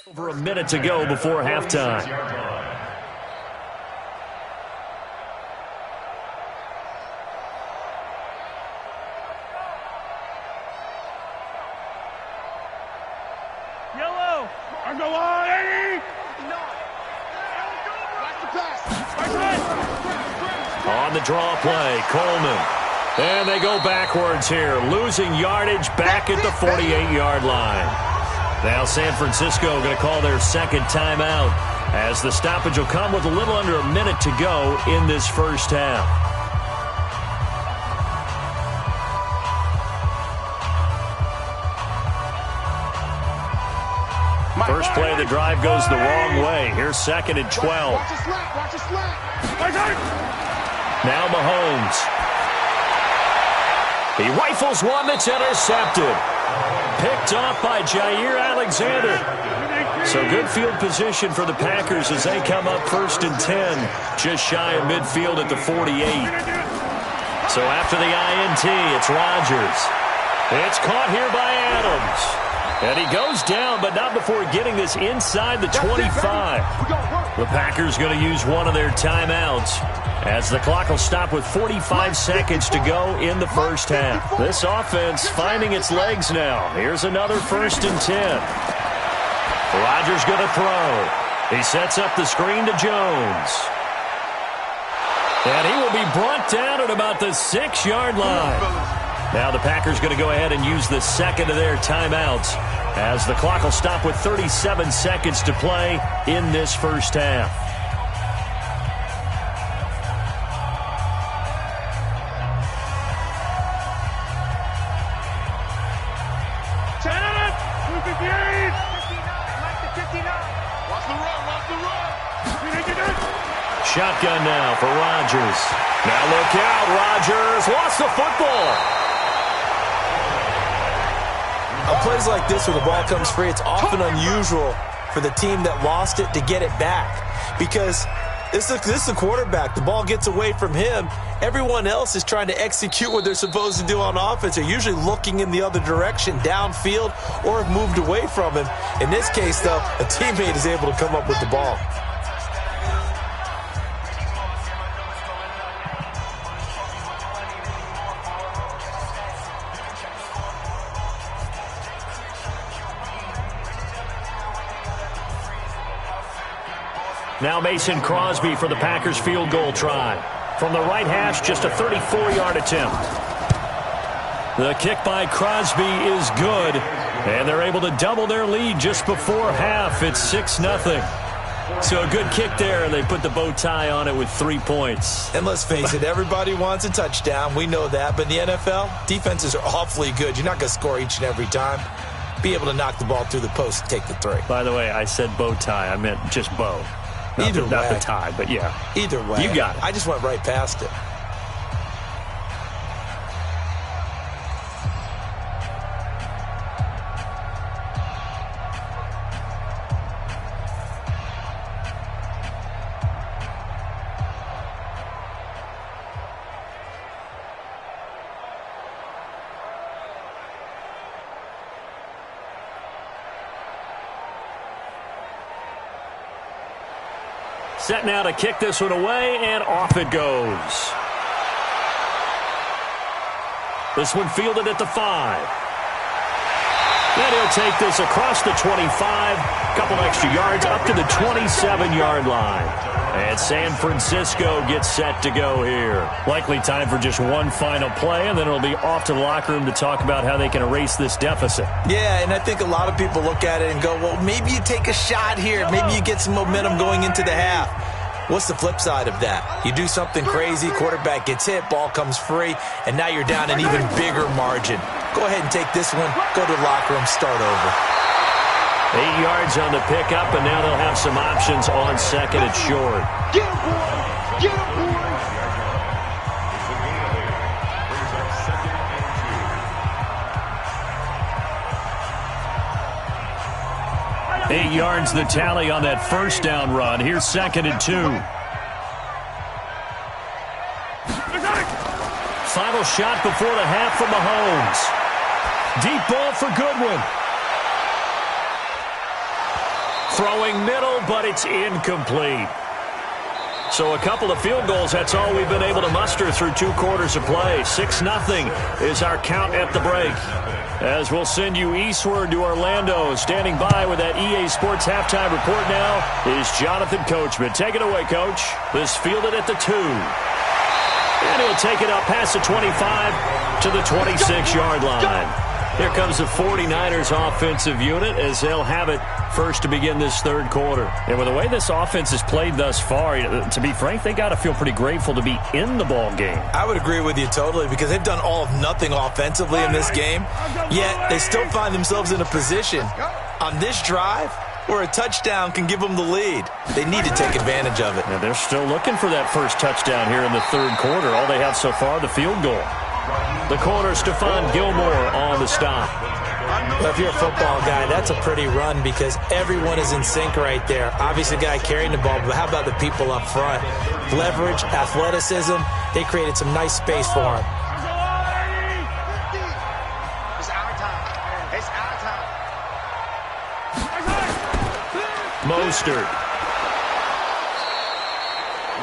Over a minute to go before halftime. Yellow! On the line, Eddie! On the draw play, Coleman. And they go backwards here, losing yardage back at the 48-yard line. Now San Francisco going to call their second timeout as the stoppage will come with a little under a minute to go in this first half. First play of the drive goes the wrong way. Here's second and 12. Now Mahomes. He rifles one that's intercepted. Picked off by Jair Alexander. So good field position for the Packers as they come up first and 10. Just shy of midfield at the 48. So after the INT, it's Rodgers. It's caught here by Adams. And he goes down, but not before getting this inside the 25. The Packers going to use one of their timeouts as the clock will stop with 45 seconds to go in the first half. This offense finding its legs now. Here's another first and 10. Rodgers going to throw. He sets up the screen to Jones. And he will be brought down at about the 6-yard line. Now the Packers going to go ahead and use the second of their timeouts as the clock will stop with 37 seconds to play in this first half. Shotgun now for Rodgers. Now look out, Rodgers lost the football. Plays like this where the ball comes free, it's often unusual for the team that lost it to get it back because this is the quarterback. The ball gets away from him. Everyone else is trying to execute what they're supposed to do on offense. They're usually looking in the other direction, downfield, or have moved away from him. In this case, though, a teammate is able to come up with the ball. Now Mason Crosby for the Packers field goal try. From the right hash, just a 34-yard attempt. The kick by Crosby is good, and they're able to double their lead just before half. It's 6-0. So a good kick there, and they put the bow tie on it with 3 points. And let's face it, everybody wants a touchdown. We know that. But in the NFL, defenses are awfully good. You're not going to score each and every time. Be able to knock the ball through the post and take the 3. By the way, I said bow tie. I meant just bow. Not the tie, but yeah. Either way. You got it. I just went right past it. Set now to kick this one away, and off it goes. This one fielded at the 5. Then he'll take this across the 25, couple extra yards up to the 27-yard line. And San Francisco gets set to go here. Likely time for just one final play, and then it'll be off to the locker room to talk about how they can erase this deficit. Yeah, and I think a lot of people look at it and go, well, maybe you take a shot here. Maybe you get some momentum going into the half. What's the flip side of that? You do something crazy, quarterback gets hit, ball comes free, and now you're down an even bigger margin. Go ahead and take this one, go to the locker room, start over. 8 yards on the pickup, and now they'll have some options on second and short. Get him, boy! Get him, boy! 8 yards the tally on that first down run. Here's second and 2. Final shot before the half from Mahomes. Deep ball for Goodwin. Throwing middle, but it's incomplete. So a couple of field goals, that's all we've been able to muster through 2 quarters of play. 6-0 is our count at the break. As we'll send you eastward to Orlando. Standing by with that EA Sports halftime report now is Jonathan Coachman. Take it away, Coach. This fielded at the 2. And he'll take it up past the 25 to the 26-yard line. Here comes the 49ers offensive unit as they'll have it first to begin this third quarter. And with the way this offense has played thus far, to be frank, they got to feel pretty grateful to be in the ball game. I would agree with you totally because they've done all of nothing offensively in this game, yet they still find themselves in a position on this drive where a touchdown can give them the lead. They need to take advantage of it. And they're still looking for that first touchdown here in the third quarter. All they have so far, the field goal. The corner, Stephon Gilmore on the stop. Well, if you're a football guy, that's a pretty run because everyone is in sync right there. Obviously, the guy carrying the ball, but how about the people up front? Leverage, athleticism, they created some nice space for him. It's our time. It's our time. Mostert.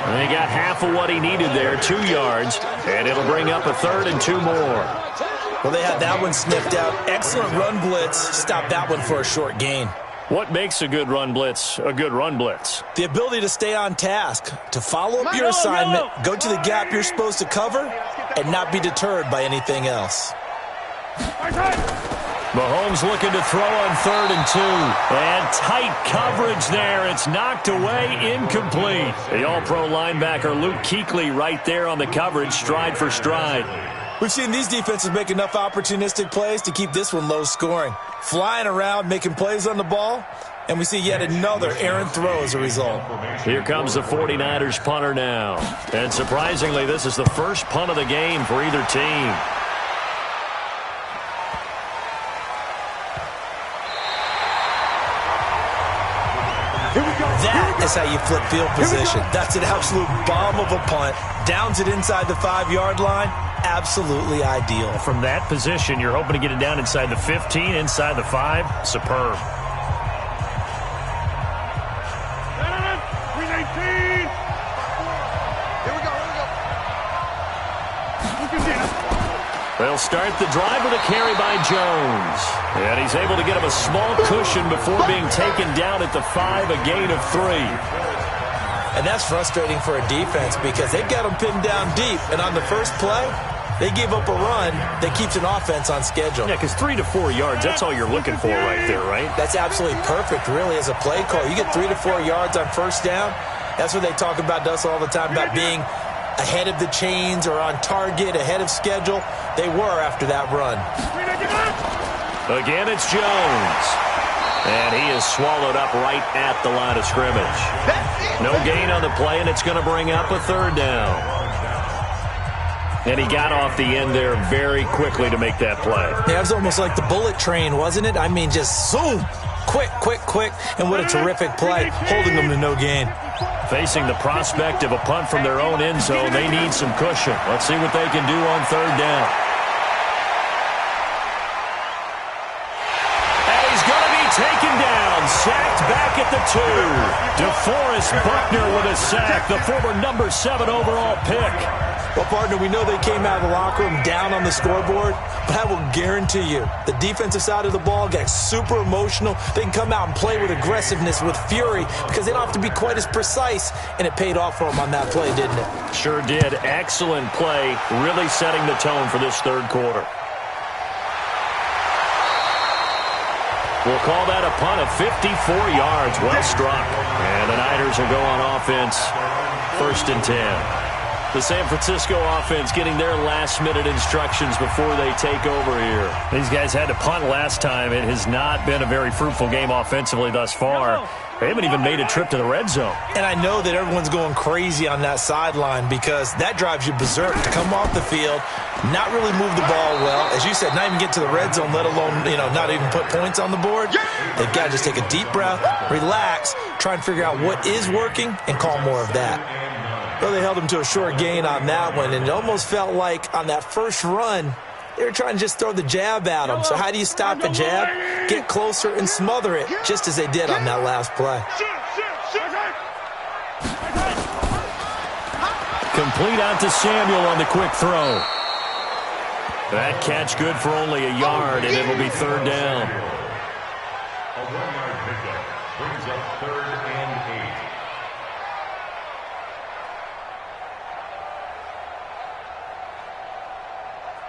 And he got half of what he needed there, 2 yards, and it'll bring up a 3rd and 2 more. Well, they had that one sniffed out. Excellent run blitz. Stop that one for a short gain. What makes a good run blitz a good run blitz? The ability to stay on task, to follow up your assignment, go to the gap you're supposed to cover, and not be deterred by anything else. Mahomes looking to throw on 3rd and 2. And tight coverage there. It's knocked away, incomplete. The all-pro linebacker Luke Kuechly right there on the coverage, stride for stride. We've seen these defenses make enough opportunistic plays to keep this one low scoring. Flying around, making plays on the ball, and we see yet another errant throw as a result. Here comes the 49ers punter now. And surprisingly, this is the first punt of the game for either team. That is how you flip field position. That's an absolute bomb of a punt. Downs it inside the 5-yard line. Absolutely ideal. From that position, you're hoping to get it down inside the 15, inside the 5. Superb. They'll start the drive with a carry by Jones. And he's able to get him a small cushion before being taken down at the 5, a gain of 3. And that's frustrating for a defense because they've got them pinned down deep. And on the first play, they give up a run that keeps an offense on schedule. Yeah, because 3 to 4 yards, that's all you're looking for right there, right? That's absolutely perfect, really, as a play call. You get 3 to 4 yards on first down. That's what they talk about us all the time, about being ahead of the chains or on target, ahead of schedule. They were after that run. Again, it's Jones. And he is swallowed up right at the line of scrimmage. No gain on the play, and it's going to bring up a 3rd down. And he got off the end there very quickly to make that play. Yeah, it was almost like the bullet train, wasn't it? I mean, just zoom. Quick, quick, quick. And what a terrific play, holding them to no gain. Facing the prospect of a punt from their own end zone, they need some cushion. Let's see what they can do on 3rd down. And he's going to be taken down, sacked back at the 2. DeForest Buckner with a sack, the former number 7 overall pick. Well, partner, we know they came out of the locker room down on the scoreboard, but I will guarantee you the defensive side of the ball got super emotional. They can come out and play with aggressiveness, with fury, because they don't have to be quite as precise, and it paid off for them on that play, didn't it? Sure did. Excellent play, really setting the tone for this third quarter. We'll call that a punt of 54 yards. Well struck. And the Niners will go on offense. 1st and 10. The San Francisco offense getting their last-minute instructions before they take over here. These guys had to punt last time. It has not been a very fruitful game offensively thus far. They haven't even made a trip to the red zone. And I know that everyone's going crazy on that sideline because that drives you berserk to come off the field, not really move the ball well. As you said, not even get to the red zone, let alone, not even put points on the board. They've got to just take a deep breath, relax, try and figure out what is working, and call more of that. Well, they held him to a short gain on that one, and it almost felt like on that first run, They were trying to just throw the jab at him. So how do you stop a jab? Get closer and smother it, just as they did on that last play. Complete out to Samuel on the quick throw. That catch good for only a yard, and it'll be third down. A 1-yard pickup brings up 3rd and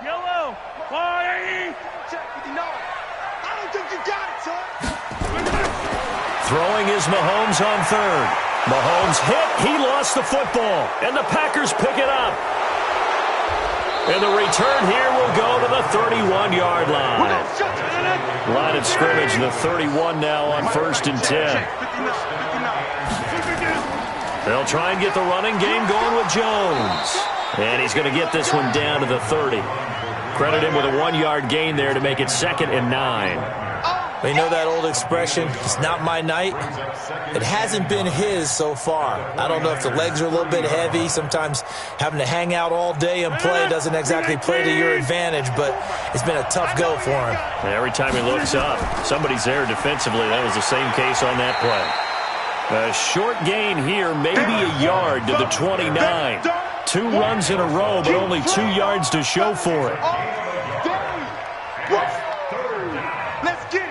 8. Yellow, 40. Check 59. I don't think you got it, son. Throwing is Mahomes on third. Mahomes hit. He lost the football, and the Packers pick it up. And the return here will go to the 31-yard line. Line of scrimmage, the 31 now on 1st and 10. They'll try and get the running game going with Jones. And he's going to get this one down to the 30. Credit him with a 1-yard gain there to make it 2nd and 9. You know that old expression, it's not my night? It hasn't been his so far. I don't know if the legs are a little bit heavy. Sometimes having to hang out all day and play doesn't exactly play to your advantage, but it's been a tough go for him. And every time he looks up, somebody's there defensively. That was the same case on that play. A short gain here, maybe a yard to the 29. 2 runs in a row, but only 2 yards to show for it. Let's get it.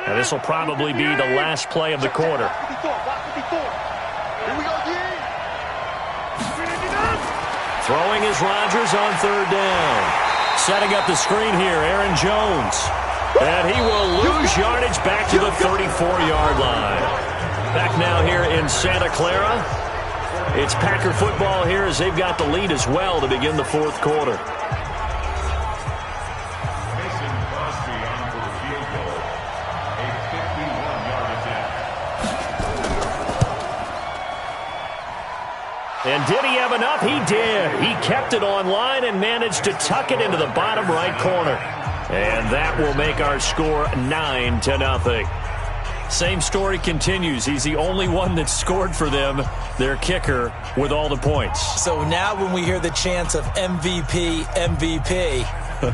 Now, this will probably be the last play of the quarter. Throwing is Rodgers on 3rd down. Setting up the screen here, Aaron Jones. And he will lose yardage back to the 34-yard line. Back now here in Santa Clara. It's Packer football here as they've got the lead as well to begin the 4th quarter. And did he have enough? He did. He kept it online and managed to tuck it into the bottom right corner. And that will make our score 9-0. Same story continues. He's the only one that scored for them, their kicker, with all the points. So now when we hear the chants of MVP, MVP,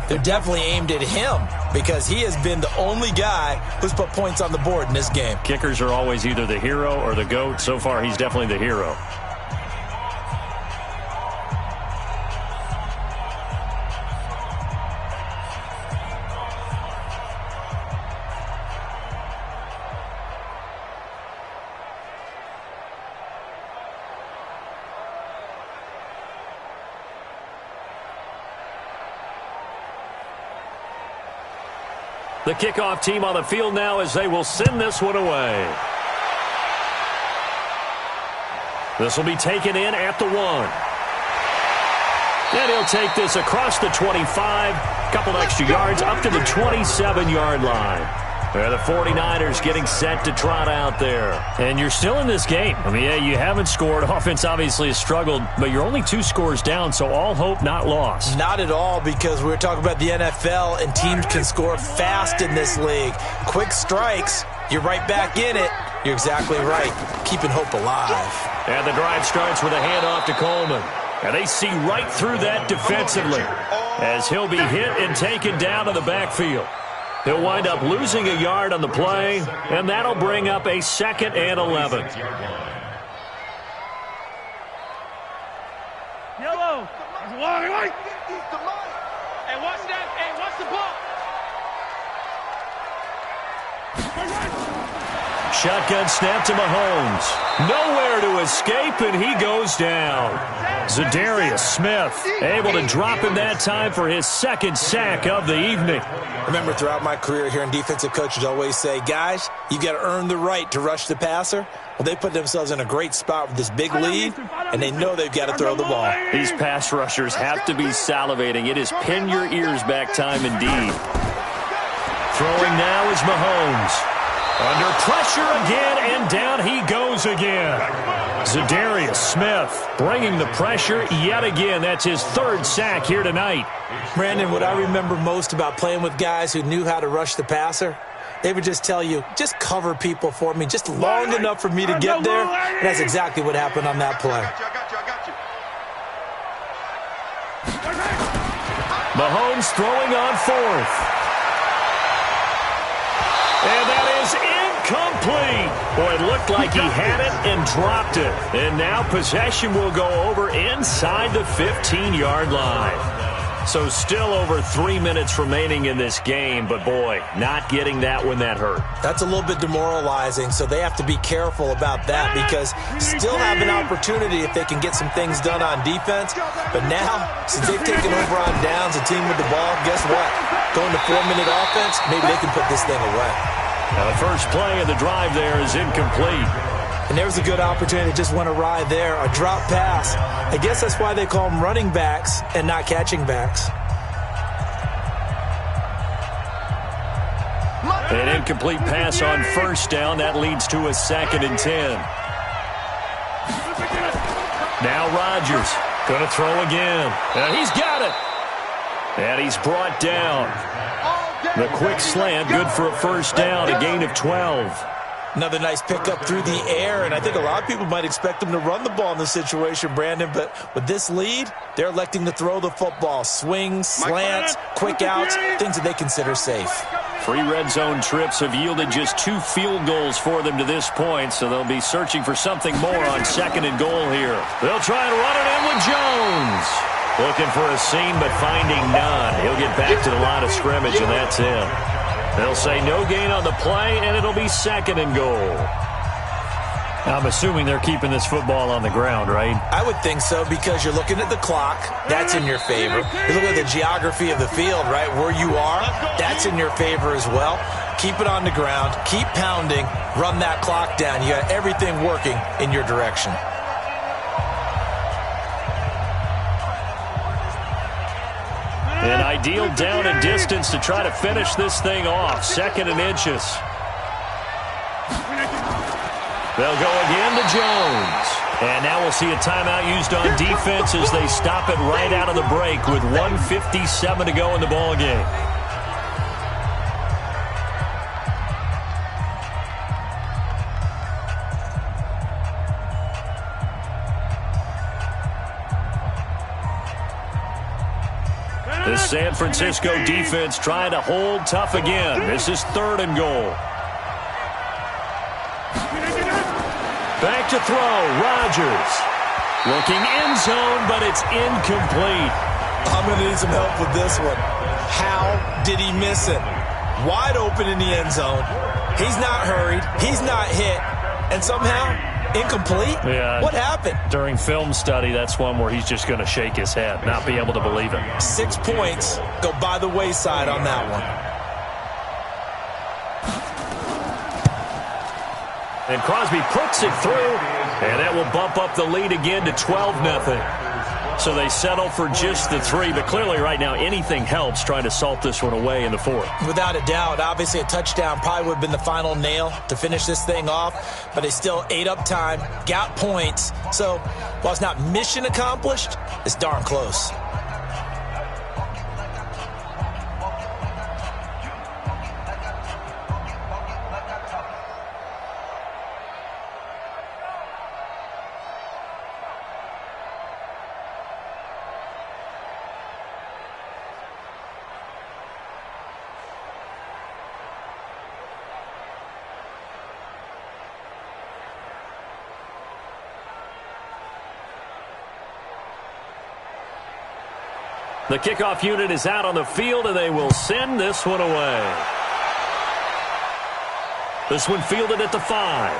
they're definitely aimed at him because he has been the only guy who's put points on the board in this game. Kickers are always either the hero or the GOAT. So far, he's definitely the hero. The kickoff team on the field now as they will send this one away. This will be taken in at the 1. And he'll take this across the 25, couple extra yards up to the 27-yard line. The 49ers getting set to trot out there. And you're still in this game. I mean, yeah, you haven't scored. Offense obviously has struggled, but you're only 2 scores down, so all hope not lost. Not at all, because we were talking about the NFL, and teams can score fast in this league. Quick strikes, you're right back in it. You're exactly right. Keeping hope alive. And the drive starts with a handoff to Coleman. And they see right through that defensively as he'll be hit and taken down in the backfield. He'll wind up losing a yard on the play, and that'll bring up a 2nd and 11. Yellow. Hey, watch that. Hey, watch the ball. Shotgun snap to Mahomes. Nowhere to escape, and he goes down. Zadarius Smith able to drop him that time for his 2nd sack of the evening. Remember, throughout my career here in defensive coaches always say, guys, you got to earn the right to rush the passer. Well, they put themselves in a great spot with this big lead, and they know they've got to throw the ball. These pass rushers have to be salivating. It is pin your ears back time indeed. Throwing now is Mahomes. Under pressure again, and down he goes again. Zadarius Smith bringing the pressure yet again. That's his 3rd sack here tonight. Brandon, what I remember most about playing with guys who knew how to rush the passer, they would just tell you, just cover people for me, just long enough for me to get there. And that's exactly what happened on that play. Mahomes throwing on fourth. And that is incomplete. Boy, it looked like he had it and dropped it. And now possession will go over inside the 15-yard line. So still over 3 minutes remaining in this game, but boy, not getting that when that hurt. That's a little bit demoralizing, so they have to be careful about that because still have an opportunity if they can get some things done on defense. But now, since they've taken over on downs, a team with the ball, guess what? Going to 4-minute offense, maybe they can put this thing away. Now the first play of the drive there is incomplete. And there was a good opportunity that just went awry there, a drop pass. I guess that's why they call them running backs and not catching backs. An incomplete pass on first down. That leads to a 2nd and 10. Now Rodgers going to throw again. And he's got it. And he's brought down. The quick slant, good for a first down, a gain of 12. Another nice pickup through the air, and I think a lot of people might expect them to run the ball in this situation, Brandon, but with this lead, they're electing to throw the football. Swings, slants, quick outs, things that they consider safe. 3 red zone trips have yielded just 2 field goals for them to this point, so they'll be searching for something more on 2nd and goal here. They'll try and run it in with Jones. Looking for a seam, but finding none. He'll get back to the line of scrimmage, and that's it. They'll say no gain on the play, and it'll be 2nd and goal. I'm assuming they're keeping this football on the ground, right? I would think so because you're looking at the clock. That's in your favor. You look at the geography of the field, right? Where you are, that's in your favor as well. Keep it on the ground. Keep pounding. Run that clock down. You got everything working in your direction. An ideal down and distance to try to finish this thing off. 2nd and inches. They'll go again to Jones. And now we'll see a timeout used on defense as they stop it right out of the break with 1:57 to go in the ball game. The San Francisco defense trying to hold tough again. This is 3rd and goal. Back to throw, Rodgers. Looking end zone, but it's incomplete. I'm going to need some help with this one. How did he miss it? Wide open in the end zone. He's not hurried. He's not hit. And somehow, incomplete? Yeah. What happened? During film study, that's one where he's just going to shake his head, not be able to believe it. 6 points go by the wayside on that one. And Crosby puts it through, and that will bump up the lead again to 12-0. So they settle for just the 3, but clearly right now anything helps trying to salt this one away in the 4th. Without a doubt, obviously a touchdown probably would have been the final nail to finish this thing off, but they still ate up time, got points. So while it's not mission accomplished, it's darn close. The kickoff unit is out on the field, and they will send this one away. This one fielded at the 5.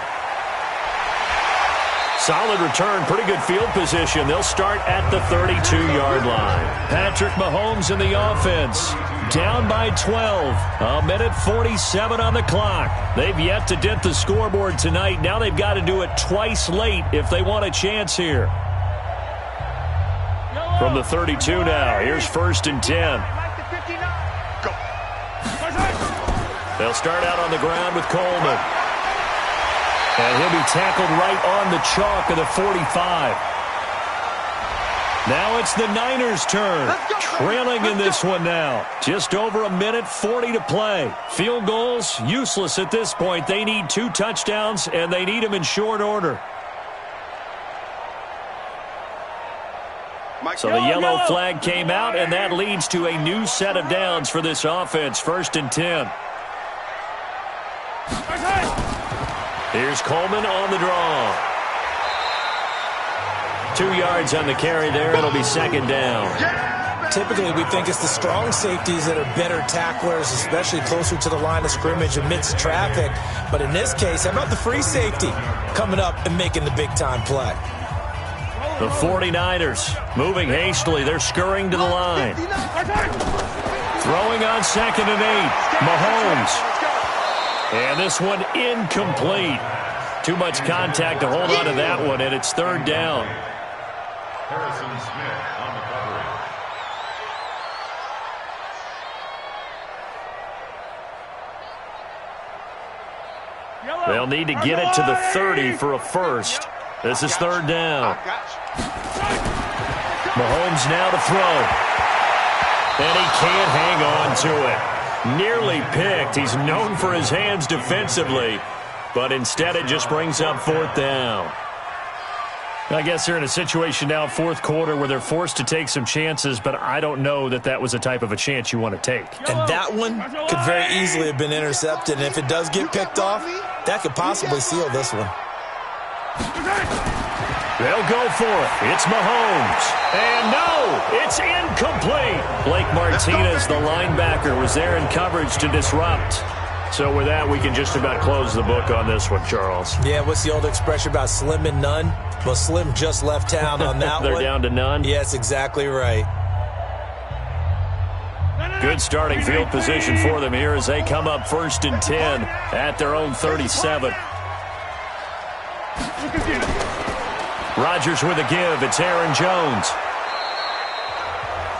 Solid return, pretty good field position. They'll start at the 32-yard line. Patrick Mahomes in the offense. Down by 12. 1:47 on the clock. They've yet to dent the scoreboard tonight. Now they've got to do it twice late if they want a chance here. From the 32 now, here's 1st and 10. They'll start out on the ground with Coleman. And he'll be tackled right on the chalk of the 45. Now it's the Niners' turn. Trailing in this one now. Just over 1:40 to play. Field goals, useless at this point. They need 2 touchdowns, and they need them in short order. So the yellow flag came out, and that leads to a new set of downs for this offense. 1st and 10. Here's Coleman on the draw. 2 yards on the carry there. It'll be 2nd down. Typically, we think it's the strong safeties that are better tacklers, especially closer to the line of scrimmage amidst traffic. But in this case, how about the free safety coming up and making the big-time play? The 49ers moving hastily. They're scurrying to the line. Throwing on 2nd and 8. Mahomes. And this one incomplete. Too much contact to hold on to that one, and it's 3rd down. Harrison Smith on the coverage. They'll need to get it to the 30 for a first. This is 3rd down. Mahomes now to throw. And he can't hang on to it. Nearly picked. He's known for his hands defensively, but instead it just brings up 4th down. I guess they're in a situation now, 4th quarter, where they're forced to take some chances, but I don't know that that was the type of a chance you want to take. And that one could very easily have been intercepted, and if it does get picked off, that could possibly seal this one. They'll go for it. It's Mahomes. And no, it's incomplete. Blake Martinez, the linebacker, was there in coverage to disrupt. So with that, we can just about close the book on this one, Charles. Yeah, what's the old expression about slim and none? Well, Slim just left town on that They're one. down to none? Yes, exactly right. Good starting field position for them here as they come up 1st and 10 at their own 37. Rodgers with a give. It's Aaron Jones.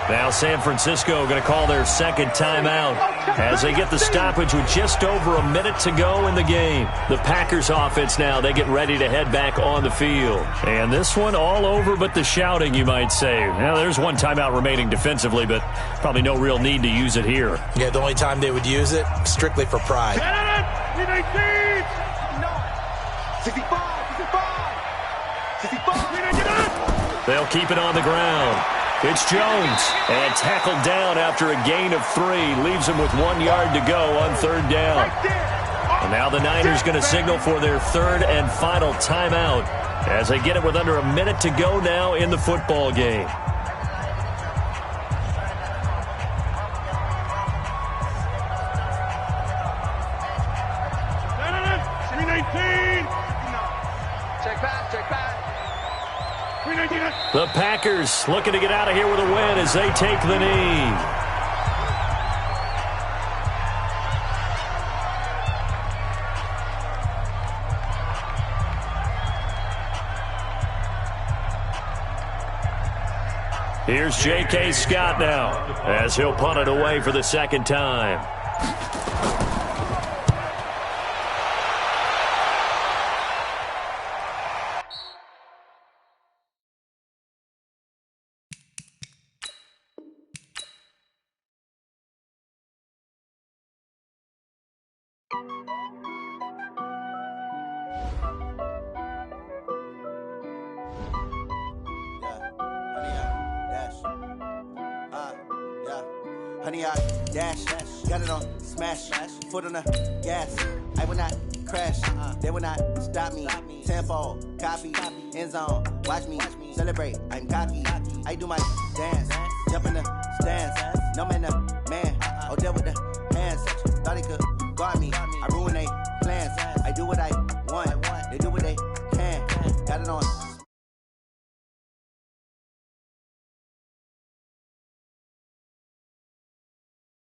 Now San Francisco going to call their 2nd timeout as they get the stoppage with just over a minute to go in the game. The Packers offense now, they get ready to head back on the field. And this one all over but the shouting, you might say. Now there's one timeout remaining defensively, but probably no real need to use it here. Yeah, the only time they would use it, strictly for pride. 65. They'll keep it on the ground. It's Jones, and tackled down after a gain of 3. Leaves him with 1 yard to go on 3rd down. And now the Niners going to signal for their 3rd and final timeout as they get it with under a minute to go now in the football game. The Packers looking to get out of here with a win as they take the knee. Here's J.K. Scott now as he'll punt it away for the 2nd time. Honey, I dash, got it on smash, foot on the gas. I will not crash, they will not stop me. Tenfold, copy, end zone, watch me celebrate. I'm cocky, I do my dance, jump in the stands. No man, man, oh, there with the hands. Thought he could guard me.